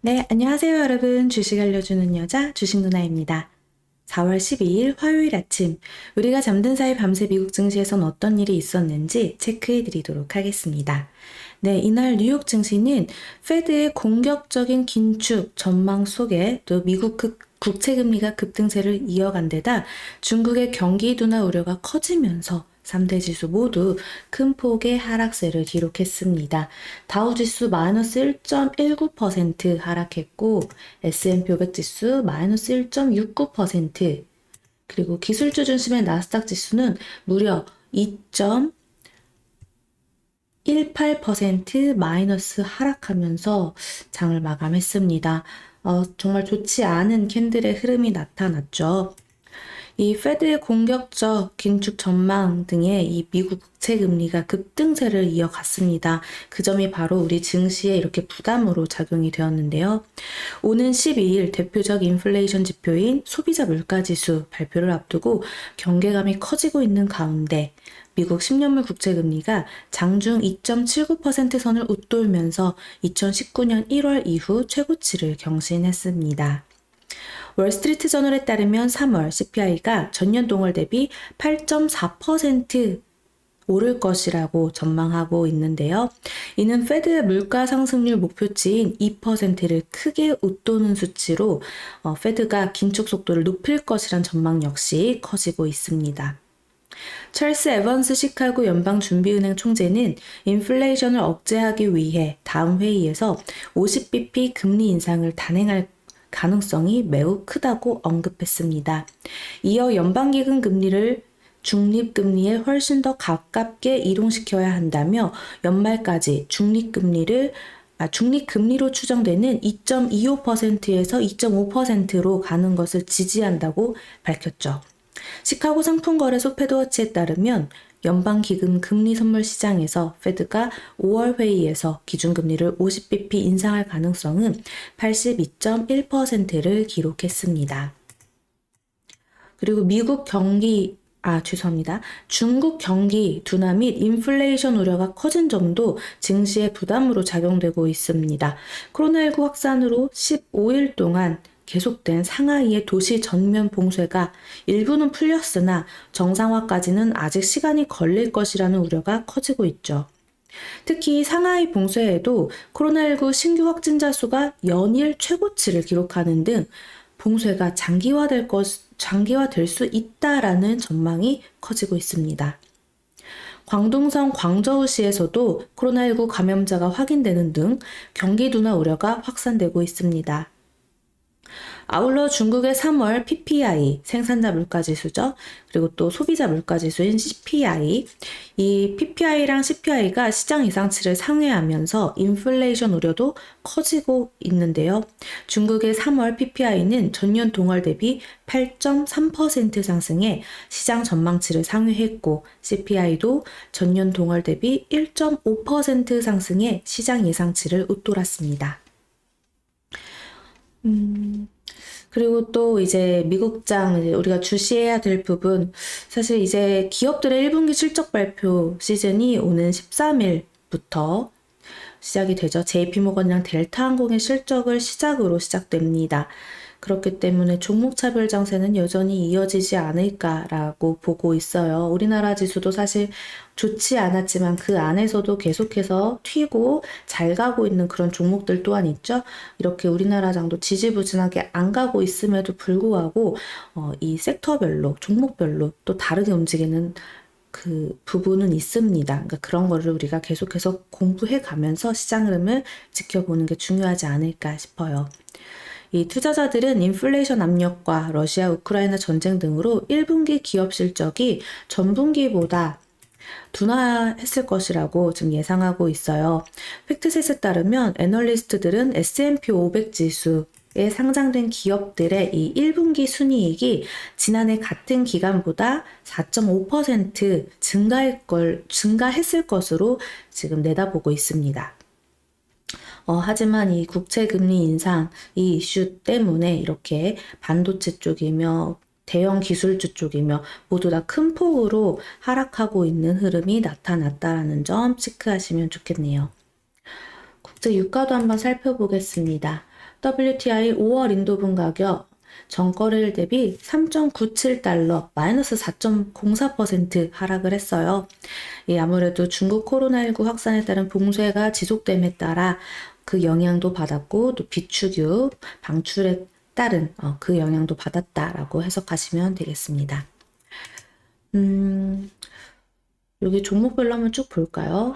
네, 안녕하세요, 여러분. 주식 알려주는 여자 주식 누나입니다. 4월 12일 화요일 아침, 우리가 잠든 사이 밤새 미국 증시에선 어떤 일이 있었는지 체크해 드리도록 하겠습니다. 네, 이날 뉴욕 증시는 페드의 공격적인 긴축 전망 속에 또 미국 국채금리가 급등세를 이어간 데다 중국의 경기 둔화 우려가 커지면서 3대 지수 모두 큰 폭의 하락세를 기록했습니다. 다우지수 마이너스 1.19% 하락했고 S&P 500 지수 마이너스 1.69%, 그리고 기술주 중심의 나스닥 지수는 무려 2.18% 마이너스 하락하면서 장을 마감했습니다. 정말 좋지 않은 캔들의 흐름이 나타났죠. 이 페드의 공격적 긴축 전망 등의 이 미국 국채 금리가 급등세를 이어갔습니다. 그 점이 바로 우리 증시에 이렇게 부담으로 작용이 되었는데요. 오는 12일 대표적 인플레이션 지표인 소비자 물가지수 발표를 앞두고 경계감이 커지고 있는 가운데 미국 10년물 국채금리가 장중 2.79% 선을 웃돌면서 2019년 1월 이후 최고치를 경신했습니다. 월스트리트 저널에 따르면 3월 CPI가 전년 동월 대비 8.4% 오를 것이라고 전망하고 있는데요. 이는 페드의 물가 상승률 목표치인 2%를 크게 웃도는 수치로 페드가 긴축 속도를 높일 것이란 전망 역시 커지고 있습니다. 찰스 에번스 시카고 연방준비은행 총재는 인플레이션을 억제하기 위해 다음 회의에서 50bp 금리 인상을 단행할 가능성이 매우 크다고 언급했습니다. 이어 연방기금 금리를 중립금리에 훨씬 더 가깝게 이동시켜야 한다며 연말까지 중립금리로 추정되는 2.25%에서 2.5%로 가는 것을 지지한다고 밝혔죠. 시카고 상품거래소 페드워치에 따르면 연방기금 금리 선물 시장에서 페드가 5월 회의에서 기준금리를 50bp 인상할 가능성은 82.1%를 기록했습니다. 그리고 중국 경기 둔화 및 인플레이션 우려가 커진 점도 증시의 부담으로 작용되고 있습니다. 코로나19 확산으로 15일 동안 계속된 상하이의 도시 전면 봉쇄가 일부는 풀렸으나 정상화까지는 아직 시간이 걸릴 것이라는 우려가 커지고 있죠. 특히 상하이 봉쇄에도 코로나19 신규 확진자 수가 연일 최고치를 기록하는 등 봉쇄가 장기화될 수 있다라는 전망이 커지고 있습니다. 광둥성 광저우시에서도 코로나19 감염자가 확인되는 등 경기 둔화 우려가 확산되고 있습니다. 아울러 중국의 3월 PPI, 생산자 물가지수죠. 그리고 또 소비자 물가지수인 CPI, 이 PPI랑 CPI가 시장 예상치를 상회하면서 인플레이션 우려도 커지고 있는데요. 중국의 3월 PPI는 전년 동월 대비 8.3% 상승해 시장 전망치를 상회했고 CPI도 전년 동월 대비 1.5% 상승해 시장 예상치를 웃돌았습니다. 그리고 또 이제 미국장 우리가 주시해야 될 부분, 사실 이제 기업들의 1분기 실적 발표 시즌이 오는 13일부터 시작이 되죠. JP모건이랑 델타항공의 실적을 시작으로 시작됩니다. 그렇기 때문에 종목 차별 장세는 여전히 이어지지 않을까라고 보고 있어요. 우리나라 지수도 사실 좋지 않았지만 그 안에서도 계속해서 튀고 잘 가고 있는 그런 종목들 또한 있죠. 이렇게 우리나라 장도 지지부진하게 안 가고 있음에도 불구하고 이 섹터별로, 종목별로 또 다르게 움직이는 그 부분은 있습니다. 그러니까 그런 거를 우리가 계속해서 공부해 가면서 시장 흐름을 지켜보는 게 중요하지 않을까 싶어요. 이 투자자들은 인플레이션 압력과 러시아 우크라이나 전쟁 등으로 1분기 기업 실적이 전분기보다 둔화했을 것이라고 지금 예상하고 있어요. 팩트셋에 따르면 애널리스트들은 S&P 500 지수에 상장된 기업들의 이 1분기 순이익이 지난해 같은 기간보다 4.5% 증가했을 것으로 지금 내다보고 있습니다. 하지만 이 국채금리 인상, 이 이슈 때문에 이렇게 반도체 쪽이며 대형 기술주 쪽이며 모두 다 큰 폭으로 하락하고 있는 흐름이 나타났다라는 점 체크하시면 좋겠네요. 국제 유가도 한번 살펴보겠습니다. WTI 5월 인도분 가격 전거래일 대비 3.97달러, 마이너스 4.04% 하락을 했어요. 아무래도 중국 코로나19 확산에 따른 봉쇄가 지속됨에 따라 그 영향도 받았고, 또 비축유 방출에 따른 그 영향도 받았다라고 해석하시면 되겠습니다. 여기 종목별로 한번 쭉 볼까요?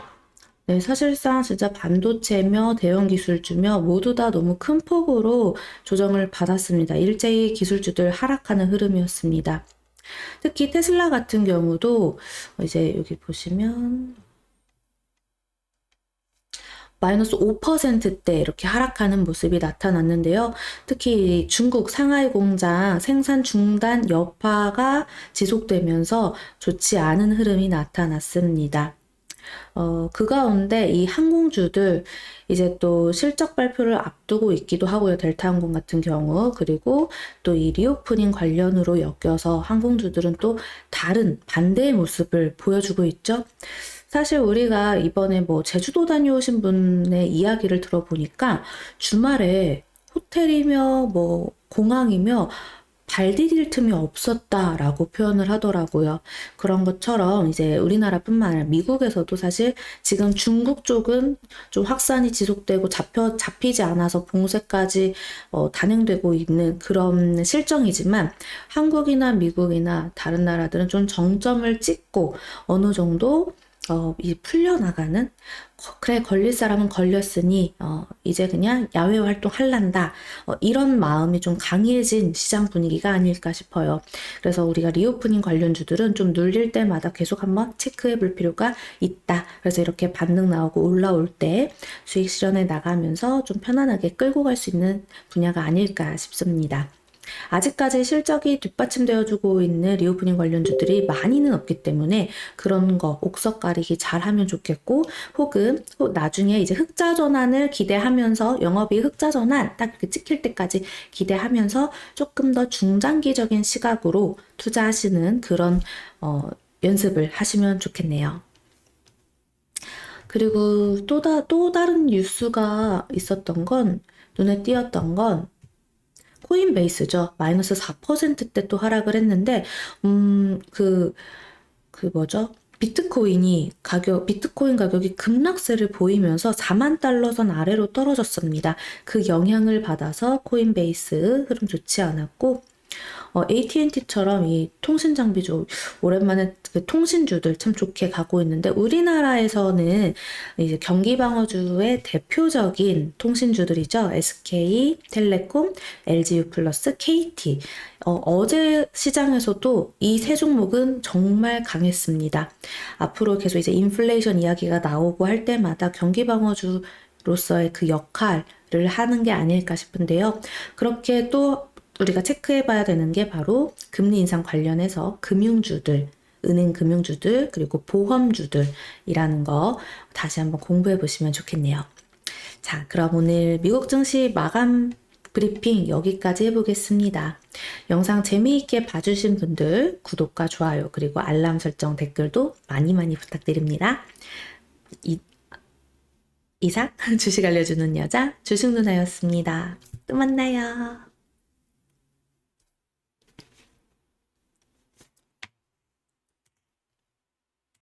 네, 사실상 진짜 반도체며 대형 기술주며 모두 다 너무 큰 폭으로 조정을 받았습니다. 일제히 기술주들 하락하는 흐름이었습니다. 특히 테슬라 같은 경우도 이제 여기 보시면 마이너스 5%대 이렇게 하락하는 모습이 나타났는데요. 특히 중국 상하이 공장 생산 중단 여파가 지속되면서 좋지 않은 흐름이 나타났습니다. 그 가운데 이 항공주들 이제 또 실적 발표를 앞두고 있기도 하고요. 델타항공 같은 경우. 그리고 또 이 리오프닝 관련으로 엮여서 항공주들은 또 다른 반대의 모습을 보여주고 있죠. 사실 우리가 이번에 뭐 제주도 다녀오신 분의 이야기를 들어보니까 주말에 호텔이며 뭐 공항이며 발 디딜 틈이 없었다라고 표현을 하더라고요. 그런 것처럼 이제 우리나라뿐만 아니라 미국에서도 사실 지금 중국 쪽은 좀 확산이 지속되고 잡히지 않아서 봉쇄까지 단행되고 있는 그런 실정이지만 한국이나 미국이나 다른 나라들은 좀 정점을 찍고 어느 정도 이 풀려나가는 그래 걸릴 사람은 걸렸으니 이제 그냥 야외 활동 할란다 이런 마음이 좀 강해진 시장 분위기가 아닐까 싶어요. 그래서 우리가 리오프닝 관련주들은 좀 눌릴 때마다 계속 한번 체크해 볼 필요가 있다. 그래서 이렇게 반등 나오고 올라올 때 수익 실현해 나가면서 좀 편안하게 끌고 갈 수 있는 분야가 아닐까 싶습니다. 아직까지 실적이 뒷받침되어주고 있는 리오프닝 관련주들이 많이는 없기 때문에 그런 거 옥석 가리기 잘 하면 좋겠고, 혹은 나중에 이제 흑자 전환을 기대하면서 영업이익 흑자 전환 딱 이렇게 찍힐 때까지 기대하면서 조금 더 중장기적인 시각으로 투자하시는 그런 연습을 하시면 좋겠네요. 그리고 또 다른 뉴스가 있었던 건, 눈에 띄었던 건 코인베이스죠. 마이너스 4%대 또 하락을 했는데, 뭐죠? 비트코인 가격이 급락세를 보이면서 4만 달러 선 아래로 떨어졌습니다. 그 영향을 받아서 코인베이스 흐름 좋지 않았고, AT&T처럼 이 통신 장비주 오랜만에 그 통신주들 참 좋게 가고 있는데, 우리나라에서는 이제 경기 방어주의 대표적인 통신주들이죠. SK, 텔레콤, LGU 플러스, KT. 어제 시장에서도 이 세 종목은 정말 강했습니다. 앞으로 계속 이제 인플레이션 이야기가 나오고 할 때마다 경기 방어주로서의 그 역할을 하는 게 아닐까 싶은데요. 그렇게 또 우리가 체크해 봐야 되는 게 바로 금리 인상 관련해서 금융주들, 은행 금융주들, 그리고 보험주들이라는 거 다시 한번 공부해 보시면 좋겠네요. 자, 그럼 오늘 미국 증시 마감 브리핑 여기까지 해보겠습니다. 영상 재미있게 봐주신 분들 구독과 좋아요 그리고 알람 설정 댓글도 많이 부탁드립니다. 이상 주식 알려주는 여자 주식 누나였습니다. 또 만나요.